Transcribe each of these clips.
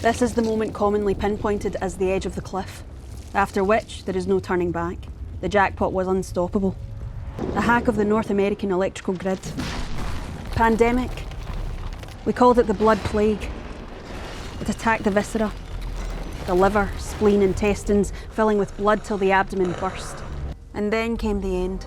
This is the moment commonly pinpointed as the edge of the cliff, after which there is no turning back. The jackpot was unstoppable. A hack of the North American electrical grid. Pandemic. We called it the blood plague. It attacked the viscera, the liver, spleen, intestines, filling with blood till the abdomen burst. And then came the end.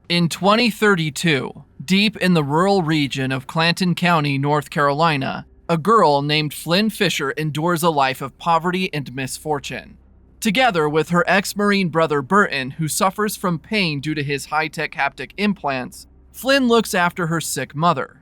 In 2032, deep in the rural region of Clanton County, North Carolina, a girl named Flynn Fisher endures a life of poverty and misfortune. Together with her ex-Marine brother Burton, who suffers from pain due to his high-tech haptic implants, Flynn looks after her sick mother.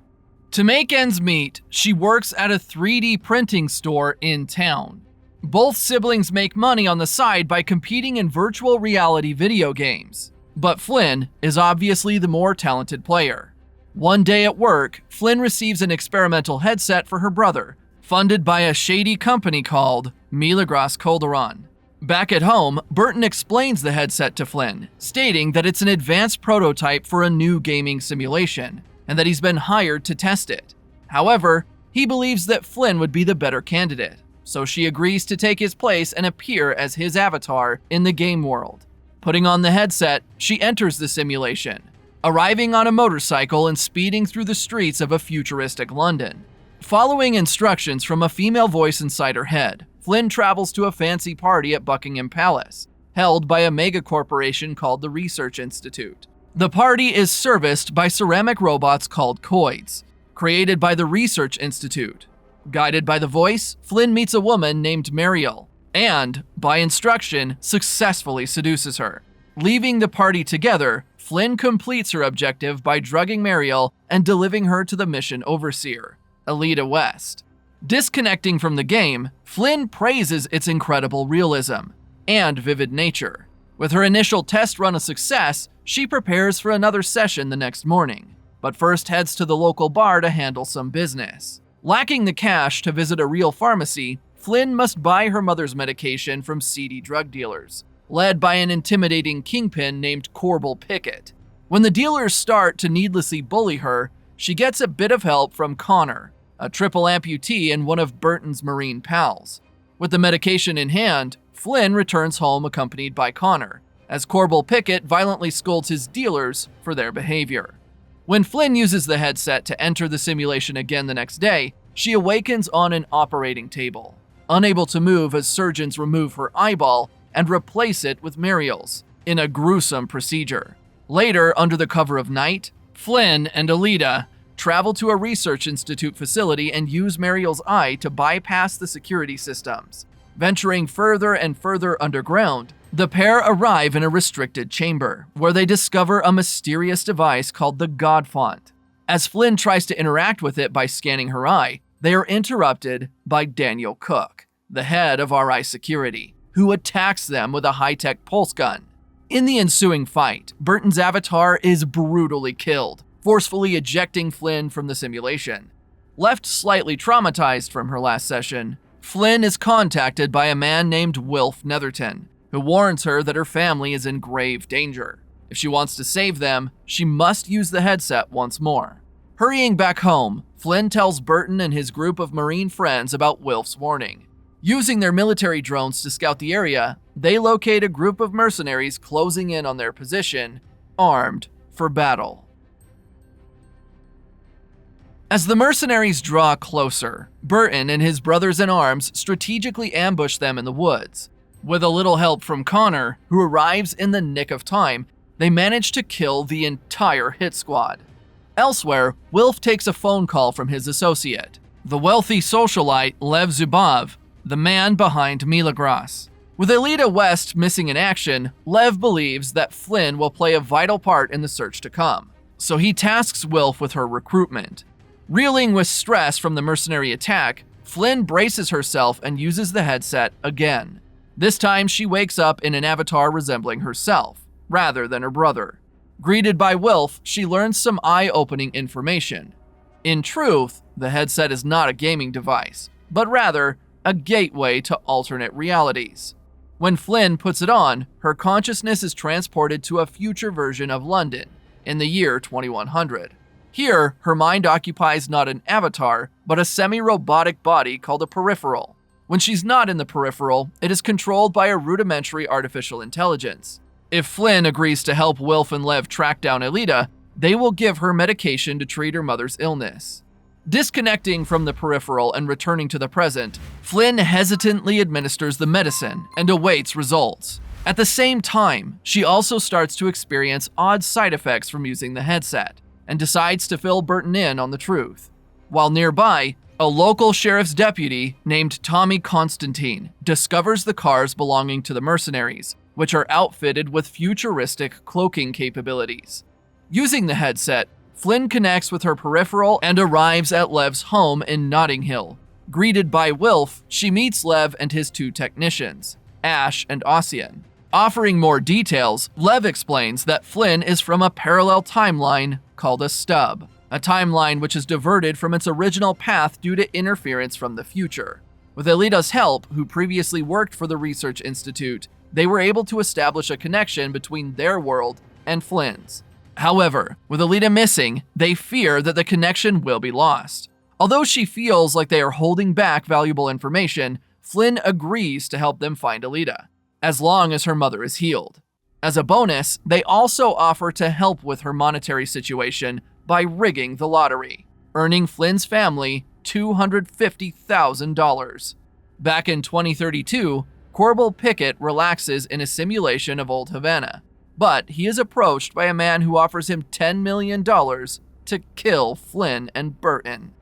To make ends meet, she works at a 3D printing store in town. Both siblings make money on the side by competing in virtual reality video games. But Flynn is obviously the more talented player. One day at work, Flynn receives an experimental headset for her brother, funded by a shady company called Milagros Calderon. Back at home, Burton explains the headset to Flynn, stating that it's an advanced prototype for a new gaming simulation, and that he's been hired to test it. However, he believes that Flynn would be the better candidate, so she agrees to take his place and appear as his avatar in the game world. Putting on the headset, she enters the simulation, arriving on a motorcycle and speeding through the streets of a futuristic London. Following instructions from a female voice inside her head, Flynn travels to a fancy party at Buckingham Palace, held by a mega corporation called the Research Institute. The party is serviced by ceramic robots called Coids, created by the Research Institute. Guided by the voice, Flynn meets a woman named Mariel, and, by instruction, successfully seduces her. Leaving the party together, Flynn completes her objective by drugging Mariel and delivering her to the mission overseer, Alida West. Disconnecting from the game, Flynn praises its incredible realism and vivid nature. With her initial test run a success, she prepares for another session the next morning, but first heads to the local bar to handle some business. Lacking the cash to visit a real pharmacy, Flynn must buy her mother's medication from seedy drug dealers, led by an intimidating kingpin named Corbel Pickett. When the dealers start to needlessly bully her, she gets a bit of help from Connor, a triple amputee and one of Burton's Marine pals. With the medication in hand, Flynn returns home accompanied by Connor, as Corbel Pickett violently scolds his dealers for their behavior. When Flynn uses the headset to enter the simulation again the next day, she awakens on an operating table, unable to move as surgeons remove her eyeball and replace it with Mariel's, in a gruesome procedure. Later, under the cover of night, Flynn and Alida travel to a research institute facility and use Mariel's eye to bypass the security systems. Venturing further and further underground, the pair arrive in a restricted chamber, where they discover a mysterious device called the God Font. As Flynn tries to interact with it by scanning her eye, they are interrupted by Daniel Cook, the head of RI Security, who attacks them with a high-tech pulse gun. In the ensuing fight, Burton's avatar is brutally killed, forcefully ejecting Flynn from the simulation. Left slightly traumatized from her last session, Flynn is contacted by a man named Wilf Netherton, who warns her that her family is in grave danger. If she wants to save them, she must use the headset once more. Hurrying back home, Flynn tells Burton and his group of Marine friends about Wilf's warning. Using their military drones to scout the area, they locate a group of mercenaries closing in on their position, armed for battle. As the mercenaries draw closer, Burton and his brothers-in-arms strategically ambush them in the woods. With a little help from Connor, who arrives in the nick of time, they manage to kill the entire hit squad. Elsewhere, Wilf takes a phone call from his associate, the wealthy socialite Lev Zubov, the man behind Milagros. With Alida West missing in action, Lev believes that Flynn will play a vital part in the search to come, so he tasks Wilf with her recruitment. Reeling with stress from the mercenary attack, Flynn braces herself and uses the headset again. This time she wakes up in an avatar resembling herself, rather than her brother. Greeted by Wilf, she learns some eye-opening information. In truth, the headset is not a gaming device, but rather a gateway to alternate realities. When Flynn puts it on, her consciousness is transported to a future version of London in the year 2100. Here, her mind occupies not an avatar, but a semi-robotic body called a peripheral. When she's not in the peripheral, it is controlled by a rudimentary artificial intelligence. If Flynn agrees to help Wilf and Lev track down Alita, they will give her medication to treat her mother's illness. Disconnecting from the peripheral and returning to the present, Flynn hesitantly administers the medicine and awaits results. At the same time, she also starts to experience odd side effects from using the headset and decides to fill Burton in on the truth. While nearby, a local sheriff's deputy named Tommy Constantine discovers the cars belonging to the mercenaries, which are outfitted with futuristic cloaking capabilities. Using the headset, Flynn connects with her peripheral and arrives at Lev's home in Notting Hill. Greeted by Wilf, she meets Lev and his two technicians, Ash and Ossian. Offering more details, Lev explains that Flynn is from a parallel timeline called a stub, a timeline which is diverted from its original path due to interference from the future. With Alita's help, who previously worked for the Research Institute, they were able to establish a connection between their world and Flynn's. However, with Alita missing, they fear that the connection will be lost. Although she feels like they are holding back valuable information, Flynn agrees to help them find Alita, as long as her mother is healed. As a bonus, they also offer to help with her monetary situation by rigging the lottery, earning Flynn's family $250,000. Back in 2032, Corbel Pickett relaxes in a simulation of Old Havana, but he is approached by a man who offers him $10 million to kill Flynn and Burton.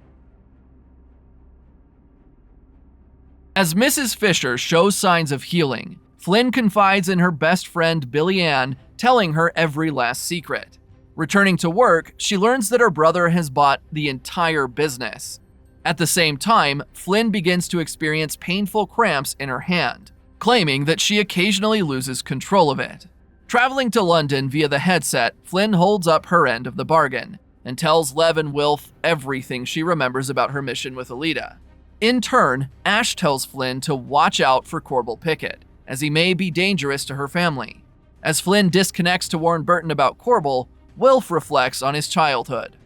As Mrs. Fisher shows signs of healing, Flynn confides in her best friend Billy Ann, telling her every last secret. Returning to work, she learns that her brother has bought the entire business. At the same time, Flynn begins to experience painful cramps in her hand, claiming that she occasionally loses control of it. Traveling to London via the headset, Flynn holds up her end of the bargain and tells Lev and Wilf everything she remembers about her mission with Alita. In turn, Ash tells Flynn to watch out for Corbel Pickett, as he may be dangerous to her family. As Flynn disconnects to warn Burton about Corbel, Wilf reflects on his childhood.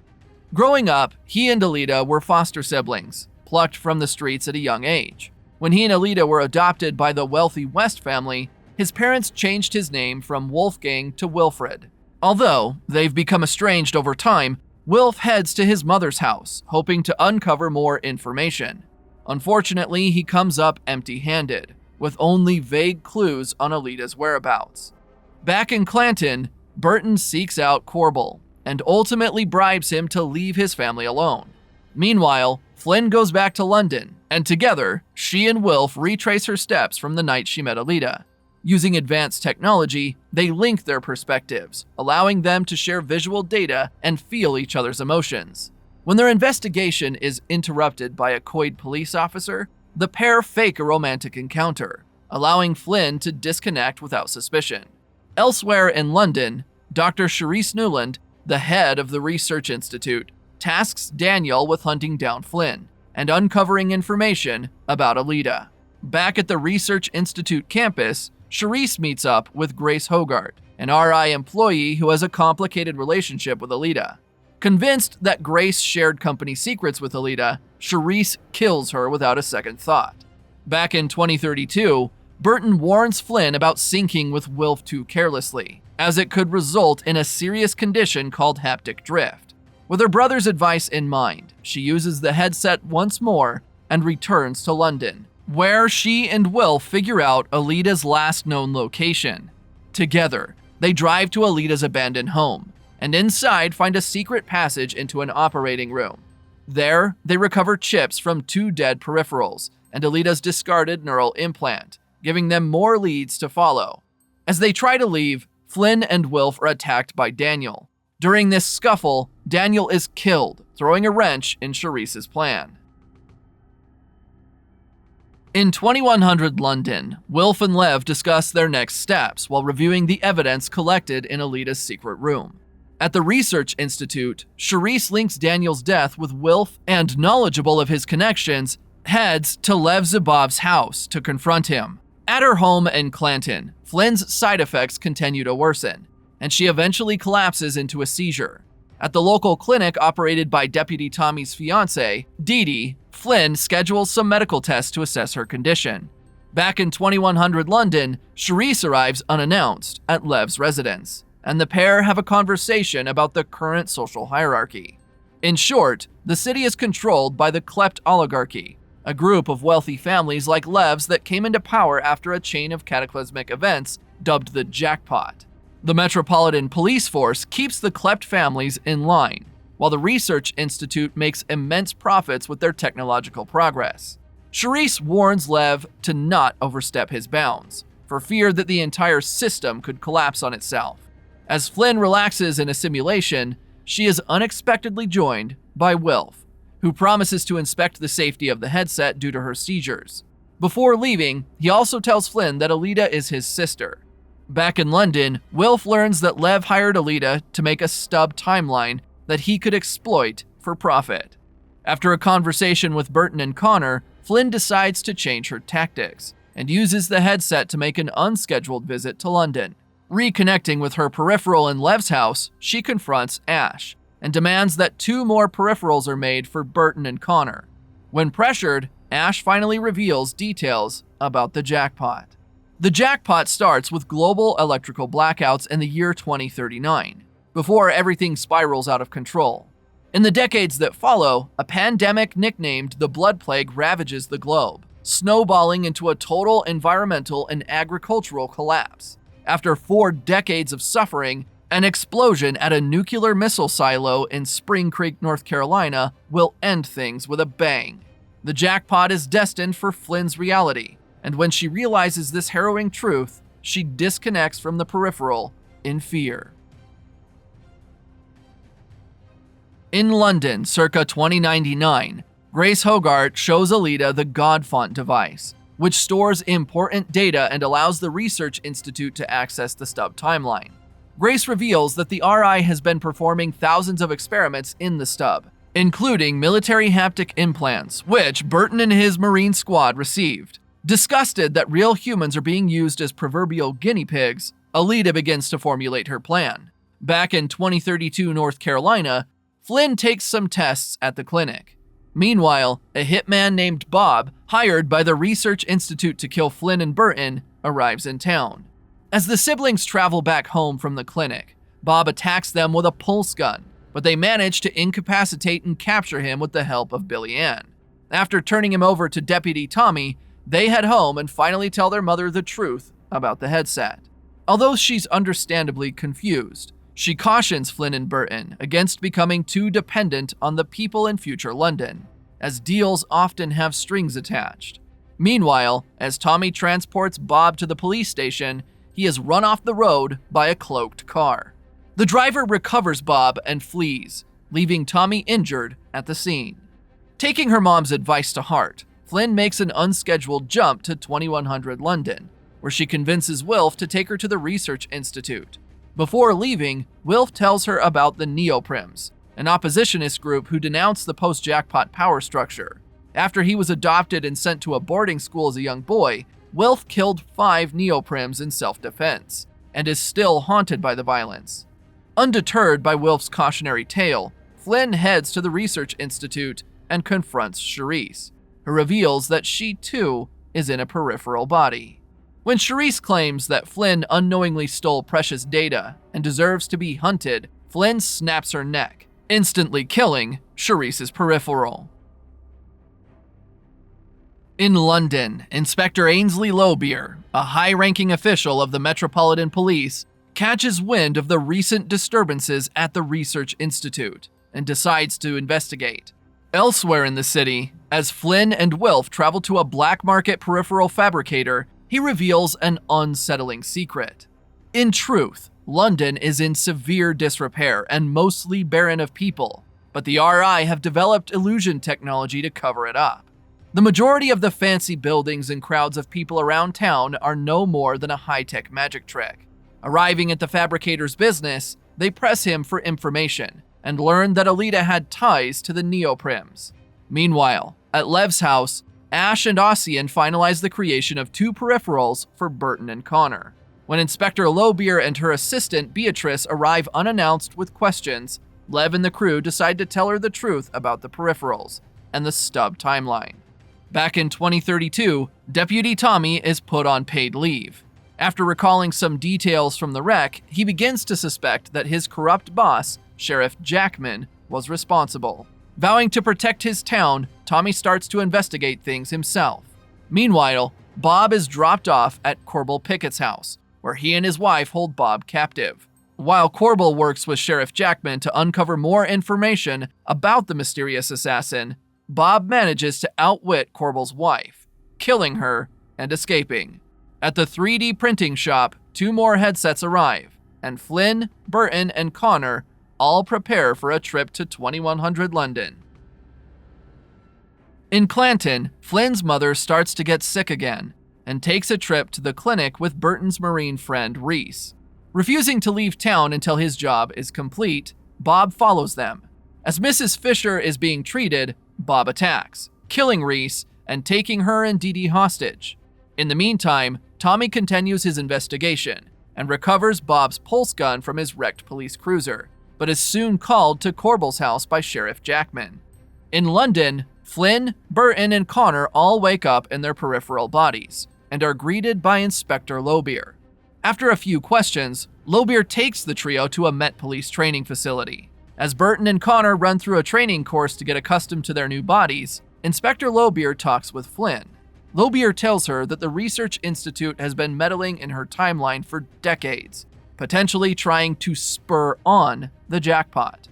Growing up, he and Alita were foster siblings, plucked from the streets at a young age. When he and Alita were adopted by the wealthy West family, his parents changed his name from Wolfgang to Wilfred. Although they've become estranged over time, Wilf heads to his mother's house, hoping to uncover more information. Unfortunately, he comes up empty-handed, with only vague clues on Alita's whereabouts. Back in Clanton, Burton seeks out Corbel and ultimately bribes him to leave his family alone. Meanwhile, Flynn goes back to London, and together, she and Wilf retrace her steps from the night she met Alita. Using advanced technology, they link their perspectives, allowing them to share visual data and feel each other's emotions. When their investigation is interrupted by a coy police officer, the pair fake a romantic encounter, allowing Flynn to disconnect without suspicion. Elsewhere in London, Dr. Charisse Newland, the head of the Research Institute, tasks Daniel with hunting down Flynn and uncovering information about Alita. Back at the Research Institute campus, Charisse meets up with Grace Hogarth, an RI employee who has a complicated relationship with Alita. Convinced that Grace shared company secrets with Alita, Charisse kills her without a second thought. Back in 2032, Burton warns Flynn about syncing with Wilf too carelessly, as it could result in a serious condition called haptic drift. With her brother's advice in mind, she uses the headset once more and returns to London, where she and Wilf figure out Alita's last known location. Together, they drive to Alita's abandoned home, and inside find a secret passage into an operating room. There, they recover chips from 2 dead peripherals and Alita's discarded neural implant, giving them more leads to follow. As they try to leave, Flynn and Wilf are attacked by Daniel. During this scuffle, Daniel is killed, throwing a wrench in Charisse's plan. In 2100 London, Wilf and Lev discuss their next steps while reviewing the evidence collected in Alita's secret room. At the Research Institute, Charisse links Daniel's death with Wilf and, knowledgeable of his connections, heads to Lev Zubov's house to confront him. At her home in Clanton, Flynn's side effects continue to worsen, and she eventually collapses into a seizure. At the local clinic operated by Deputy Tommy's fiancée, Dee Dee, Flynn schedules some medical tests to assess her condition. Back in 2100 London, Charisse arrives unannounced at Lev's residence, and the pair have a conversation about the current social hierarchy. In short, the city is controlled by the klept oligarchy, a group of wealthy families like Lev's that came into power after a chain of cataclysmic events dubbed the jackpot. The Metropolitan Police Force keeps the klept families in line, while the Research Institute makes immense profits with their technological progress. Charisse warns Lev to not overstep his bounds, for fear that the entire system could collapse on itself. As Flynn relaxes in a simulation, she is unexpectedly joined by Wilf, who promises to inspect the safety of the headset due to her seizures. Before leaving, he also tells Flynn that Alita is his sister. Back in London, Wilf learns that Lev hired Alita to make a stub timeline that he could exploit for profit. After a conversation with Burton and Connor, Flynn decides to change her tactics and uses the headset to make an unscheduled visit to London. Reconnecting with her peripheral in Lev's house, she confronts Ash and demands that 2 more peripherals are made for Burton and Connor. When pressured, Ash finally reveals details about the jackpot. The jackpot starts with global electrical blackouts in the year 2039, before everything spirals out of control. In the decades that follow, a pandemic nicknamed the Blood Plague ravages the globe, snowballing into a total environmental and agricultural collapse. After 4 decades of suffering, an explosion at a nuclear missile silo in Spring Creek, North Carolina, will end things with a bang. The jackpot is destined for Flynn's reality, and when she realizes this harrowing truth, she disconnects from the peripheral in fear. In London, circa 2099, Grace Hogarth shows Alita the Godfont device, which stores important data and allows the Research Institute to access the stub timeline. Grace reveals that the RI has been performing thousands of experiments in the stub, including military haptic implants, which Burton and his Marine squad received. Disgusted that real humans are being used as proverbial guinea pigs, Alita begins to formulate her plan. Back in 2032 North Carolina, Flynn takes some tests at the clinic. Meanwhile, a hitman named Bob, hired by the Research Institute to kill Flynn and Burton, arrives in town. As the siblings travel back home from the clinic, Bob attacks them with a pulse gun, but they manage to incapacitate and capture him with the help of Billy Ann. After turning him over to Deputy Tommy, they head home and finally tell their mother the truth about the headset. Although she's understandably confused, she cautions Flynn and Burton against becoming too dependent on the people in future London, as deals often have strings attached. Meanwhile, as Tommy transports Bob to the police station, he is run off the road by a cloaked car. The driver recovers Bob and flees, leaving Tommy injured at the scene. Taking her mom's advice to heart, Flynn makes an unscheduled jump to 2100 London, where she convinces Wilf to take her to the Research Institute. Before leaving, Wilf tells her about the Neoprims, an oppositionist group who denounced the post-jackpot power structure. After he was adopted and sent to a boarding school as a young boy, Wilf killed 5 Neoprims in self-defense, and is still haunted by the violence. Undeterred by Wilf's cautionary tale, Flynn heads to the Research Institute and confronts Charisse, who reveals that she too is in a peripheral body. When Charisse claims that Flynn unknowingly stole precious data and deserves to be hunted, Flynn snaps her neck, instantly killing Charisse's peripheral. In London, Inspector Ainsley Lowbeer, a high-ranking official of the Metropolitan Police, catches wind of the recent disturbances at the Research Institute and decides to investigate. Elsewhere in the city, as Flynn and Wilf travel to a black market peripheral fabricator, he reveals an unsettling secret. In truth, London is in severe disrepair and mostly barren of people, but the RI have developed illusion technology to cover it up. The majority of the fancy buildings and crowds of people around town are no more than a high-tech magic trick. Arriving at the fabricator's business, they press him for information and learn that Alita had ties to the Neoprims. Meanwhile, at Lev's house, Ash and Ossian finalize the creation of 2 peripherals for Burton and Connor. When Inspector Lowbeer and her assistant Beatrice arrive unannounced with questions, Lev and the crew decide to tell her the truth about the peripherals and the stub timeline. Back in 2032, Deputy Tommy is put on paid leave. After recalling some details from the wreck, he begins to suspect that his corrupt boss, Sheriff Jackman, was responsible. Vowing to protect his town, Tommy starts to investigate things himself. Meanwhile, Bob is dropped off at Corbel Pickett's house, where he and his wife hold Bob captive. While Corbel works with Sheriff Jackman to uncover more information about the mysterious assassin, Bob manages to outwit Corbel's wife, killing her and escaping. At the 3D printing shop, 2 more headsets arrive, and Flynn, Burton, and Connor all prepare for a trip to 2100 London. In Clanton, Flynn's mother starts to get sick again and takes a trip to the clinic with Burton's Marine friend Reese. Refusing to leave town until his job is complete, Bob follows them. As Mrs. Fisher is being treated, Bob attacks, killing Reese and taking her and Dee Dee hostage. In the meantime, Tommy continues his investigation and recovers Bob's pulse gun from his wrecked police cruiser, but is soon called to Corbel's house by Sheriff Jackman. In London, Flynn, Burton, and Connor all wake up in their peripheral bodies and are greeted by Inspector Lowbeer. After a few questions, Lowbeer takes the trio to a Met Police training facility. As Burton and Connor run through a training course to get accustomed to their new bodies, Inspector Lowbeer talks with Flynn. Lowbeer tells her that the Research Institute has been meddling in her timeline for decades, potentially trying to spur on the jackpot.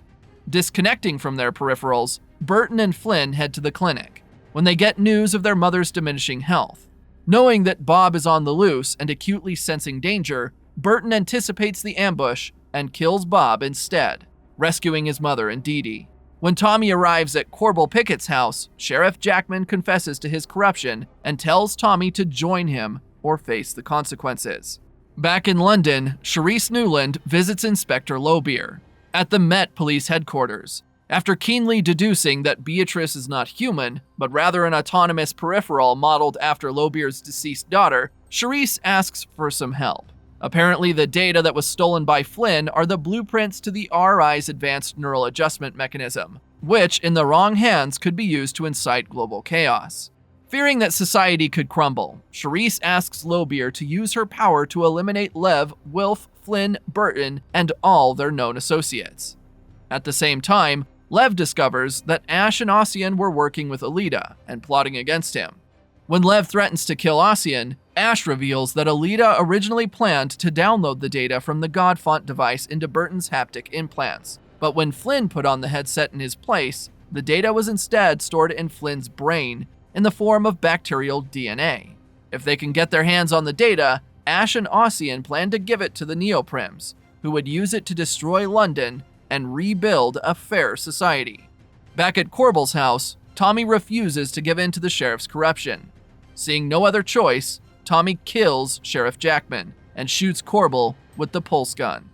Disconnecting from their peripherals, Burton and Flynn head to the clinic when they get news of their mother's diminishing health. Knowing that Bob is on the loose and acutely sensing danger, Burton anticipates the ambush and kills Bob instead, rescuing his mother and Dee Dee. When Tommy arrives at Corbel Pickett's house, Sheriff Jackman confesses to his corruption and tells Tommy to join him or face the consequences. Back in London, Charisse Newland visits Inspector Lowbeer at the Met Police headquarters. After keenly deducing that Beatrice is not human, but rather an autonomous peripheral modeled after Lowbeer's deceased daughter, Charisse asks for some help. Apparently, the data that was stolen by Flynn are the blueprints to the RI's advanced neural adjustment mechanism, which, in the wrong hands, could be used to incite global chaos. Fearing that society could crumble, Charisse asks Lowbeer to use her power to eliminate Lev, Wilf, Flynn, Burton, and all their known associates. At the same time, Lev discovers that Ash and Ossian were working with Alita and plotting against him. When Lev threatens to kill Ossian, Ash reveals that Alita originally planned to download the data from the Godfont device into Burton's haptic implants, but when Flynn put on the headset in his place, the data was instead stored in Flynn's brain in the form of bacterial DNA. If they can get their hands on the data, Ash and Ossian plan to give it to the Neoprims, who would use it to destroy London and rebuild a fair society. Back at Corbel's house, Tommy refuses to give in to the sheriff's corruption. Seeing no other choice, Tommy kills Sheriff Jackman and shoots Corbel with the pulse gun.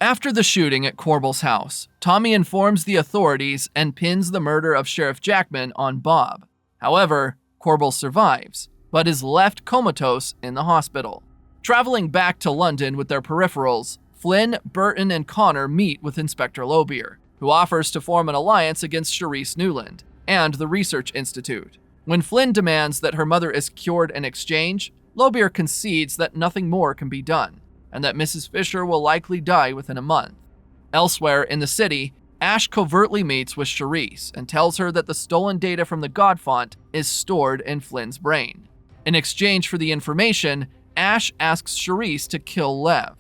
After the shooting at Corbel's house, Tommy informs the authorities and pins the murder of Sheriff Jackman on Bob. However, Corbel survives, but is left comatose in the hospital. Traveling back to London with their peripherals, Flynn, Burton, and Connor meet with Inspector Lowbeer, who offers to form an alliance against Charisse Newland and the Research Institute. When Flynn demands that her mother is cured in exchange, Lowbeer concedes that nothing more can be done, and that Mrs. Fisher will likely die within a month. Elsewhere in the city, Ash covertly meets with Charisse and tells her that the stolen data from the Godfont is stored in Flynn's brain. In exchange for the information, Ash asks Charisse to kill Lev.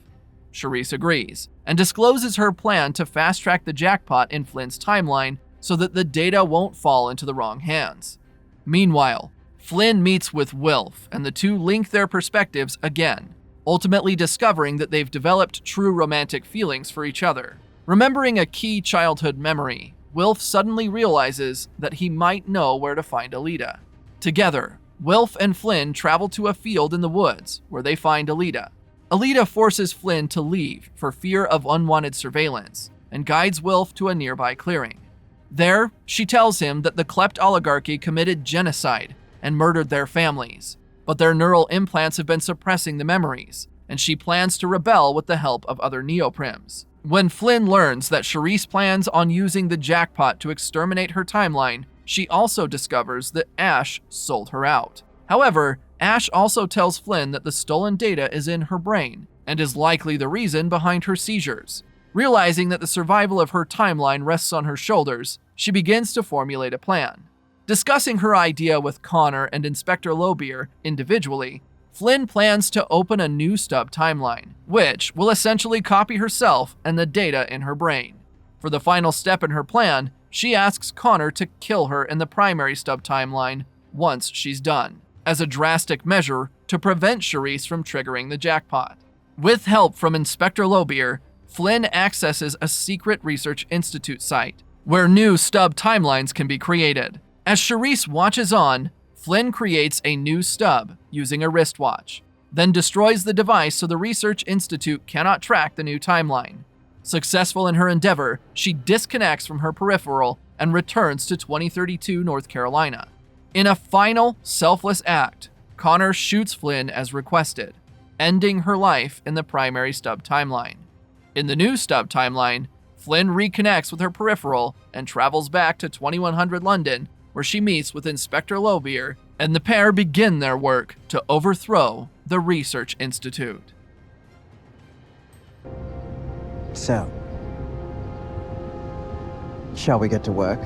Charisse agrees and discloses her plan to fast-track the jackpot in Flynn's timeline so that the data won't fall into the wrong hands. Meanwhile, Flynn meets with Wilf, and the two link their perspectives again, ultimately discovering that they've developed true romantic feelings for each other. Remembering a key childhood memory, Wilf suddenly realizes that he might know where to find Alita. Together, Wilf and Flynn travel to a field in the woods where they find Alita. Alita forces Flynn to leave for fear of unwanted surveillance and guides Wilf to a nearby clearing. There, she tells him that the Klept oligarchy committed genocide and murdered their families, but their neural implants have been suppressing the memories, and she plans to rebel with the help of other neoprims. When Flynn learns that Charisse plans on using the jackpot to exterminate her timeline, she also discovers that Ash sold her out. However, Ash also tells Flynn that the stolen data is in her brain and is likely the reason behind her seizures. Realizing that the survival of her timeline rests on her shoulders, she begins to formulate a plan. Discussing her idea with Connor and Inspector Lobier individually, Flynn plans to open a new stub timeline, which will essentially copy herself and the data in her brain. For the final step in her plan, she asks Connor to kill her in the primary stub timeline once she's done, as a drastic measure to prevent Charisse from triggering the jackpot. With help from Inspector Lobier, Flynn accesses a secret research institute site, where new stub timelines can be created. As Charisse watches on, Flynn creates a new stub using a wristwatch, then destroys the device so the research institute cannot track the new timeline. Successful in her endeavor, she disconnects from her peripheral and returns to 2032 North Carolina. In a final, selfless act, Connor shoots Flynn as requested, ending her life in the primary stub timeline. In the new stub timeline, Flynn reconnects with her peripheral and travels back to 2100 London, where she meets with Inspector Lobier, and the pair begin their work to overthrow the Research Institute. So, shall we get to work?